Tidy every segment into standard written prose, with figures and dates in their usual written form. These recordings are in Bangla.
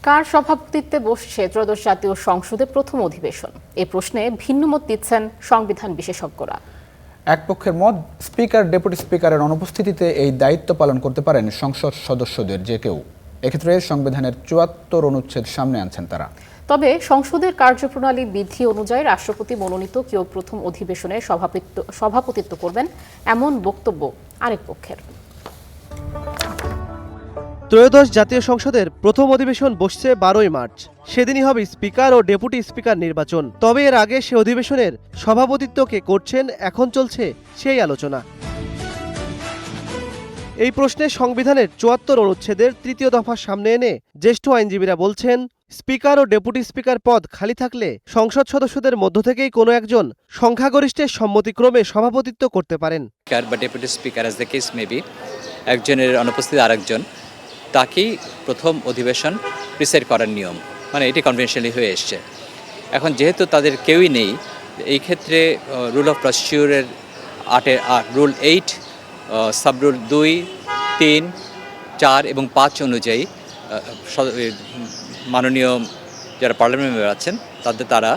কার সভাপতিত্বে বসছে ত্রয়োদশ জাতীয় সংসদের প্রথম অধিবেশন? এ প্রশ্নে ভিন্নমত দিচ্ছেন সংবিধান বিশেষজ্ঞরা। এক পক্ষের মত, স্পিকার ডেপুটি স্পিকারের অনুপস্থিতিতে এই দায়িত্ব পালন করতে পারেন সংসদ সদস্যদের যে কেউ। এক্ষেত্রে সংবিধানের ৭৪ অনুচ্ছেদ সামনে আনছেন তারা। তবে সংসদের কার্যপ্রণালী বিধি অনুযায়ী রাষ্ট্রপতি মনোনীত কেউ প্রথম অধিবেশনে সভাপতিত্ব করবেন, এমন বক্তব্য আরেক পক্ষের। ত্রয়োদশ জাতীয় সংসদের প্রথম অধিবেশন বসছে ১২ই মার্চ। সেদিনই হবে স্পিকার ও ডেপুটি স্পিকার নির্বাচন। তবে এর আগে সে অধিবেশনের সভাপতিত্ব কে করছেন, এখন চলছে সেই আলোচনা। এই প্রশ্নে সংবিধানের ৭৪ অনুচ্ছেদের ৩য় দফা সামনে এনে জ্যেষ্ঠ আইনজীবীরা বলছেন, স্পিকার ও ডেপুটি স্পিকার পদ খালি থাকলে সংসদ সদস্যদের মধ্য থেকেই কোনো একজন সংখ্যাগরিষ্ঠের সম্মতিক্রমে সভাপতিত্ব করতে পারেন। Deputy speaker as the case maybe, একজনের অনুপস্থিতি আরেকজন, তাকেই প্রথম অধিবেশন প্রিসাইড করার নিয়ম, মানে এটি কনভেনশনালি হয়ে এসছে। এখন যেহেতু তাদের কেউই নেই, এই ক্ষেত্রে রুল অফ প্রসিডিউরের ৮ রুল ৮ সাব রুল ২, ৩, ৪ এবং ৫ অনুযায়ী মাননীয় যারা পার্লামেন্ট মেম্বার আছেন তারা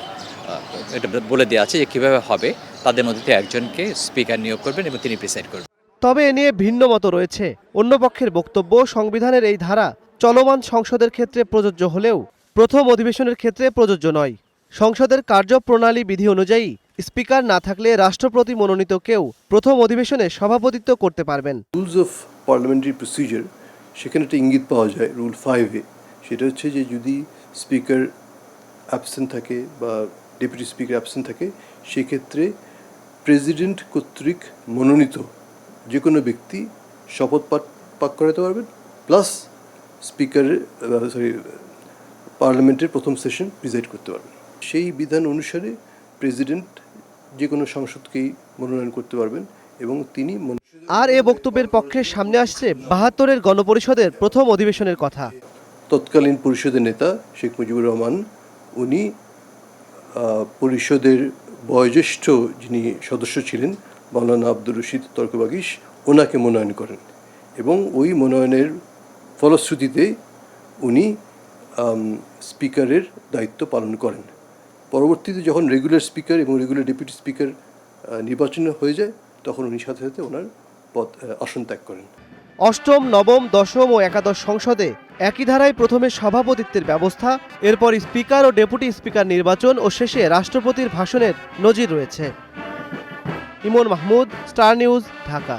এটা বলে দেওয়া আছে যে কীভাবে হবে। তাদের মধ্যে একজনকে স্পিকার নিয়োগ করবেন এবং তিনি প্রিসাইড করবেন। তবে এ নিয়ে ভিন্ন মত রয়েছে। অন্য পক্ষের বক্তব্য, সংবিধানের এই ধারা চলমান সংসদের ক্ষেত্রে প্রযোজ্য হলেও প্রথম অধিবেশনের ক্ষেত্রে প্রযোজ্য নয়। সংসদের কার্যপ্রণালী বিধি অনুযায়ী স্পিকার না থাকলে রাষ্ট্রপতি মনোনীত কেউ প্রথম অধিবেশনে সভাপতিত্ব করতে পারবেন। রুলস অফ পার্লামেন্টারি প্রসিজার, সেখানে একটা ইঙ্গিত পাওয়া যায় রুল 5-এ। সেটা হচ্ছে যে যদি স্পিকার অ্যাবসেন্ট থাকে বা ডেপুটি স্পিকার অ্যাবসেন্ট থাকে, সেক্ষেত্রে প্রেসিডেন্ট কর্তৃক মনোনীত যে কোনো ব্যক্তি শপথ পাঠ করাতে পারবেন, প্লাস স্পিকারের পার্লামেন্টের প্রথম সেশন প্রিজাইড করতে পারবেন। সেই বিধান অনুসারে প্রেসিডেন্ট যে কোনো সংসদকেই মনোনয়ন করতে পারবেন এবং তিনি। আর এ বক্তব্যের পক্ষে সামনে আসছে ৭২-এর গণপরিষদের প্রথম অধিবেশনের কথা। তৎকালীন পরিষদের নেতা শেখ মুজিবুর রহমান, উনি পরিষদের বয়োজ্যেষ্ঠ যিনি সদস্য ছিলেন মাওলানা আব্দুর রশিদ তর্কবাগীশ, ওনাকে মনোনয়ন করেন এবং ওই মনোনয়নের ফলশ্রুতিতে উনি স্পিকারের দায়িত্ব পালন করেন। পরবর্তীতে যখন রেগুলার স্পিকার এবং রেগুলার ডেপুটি স্পিকার নির্বাচন হয়ে যায়, তখন উনি সাথে সাথে ওনার আসন ত্যাগ করেন। অষ্টম, নবম, দশম ও একাদশ সংসদে একই ধারায় প্রথমে সভাপতিত্বের ব্যবস্থা, এরপর স্পিকার ও ডেপুটি স্পিকার নির্বাচন ও শেষে রাষ্ট্রপতির ভাষণের নজির রয়েছে। ইমন মাহমুদ, স্টার নিউজ, ঢাকা।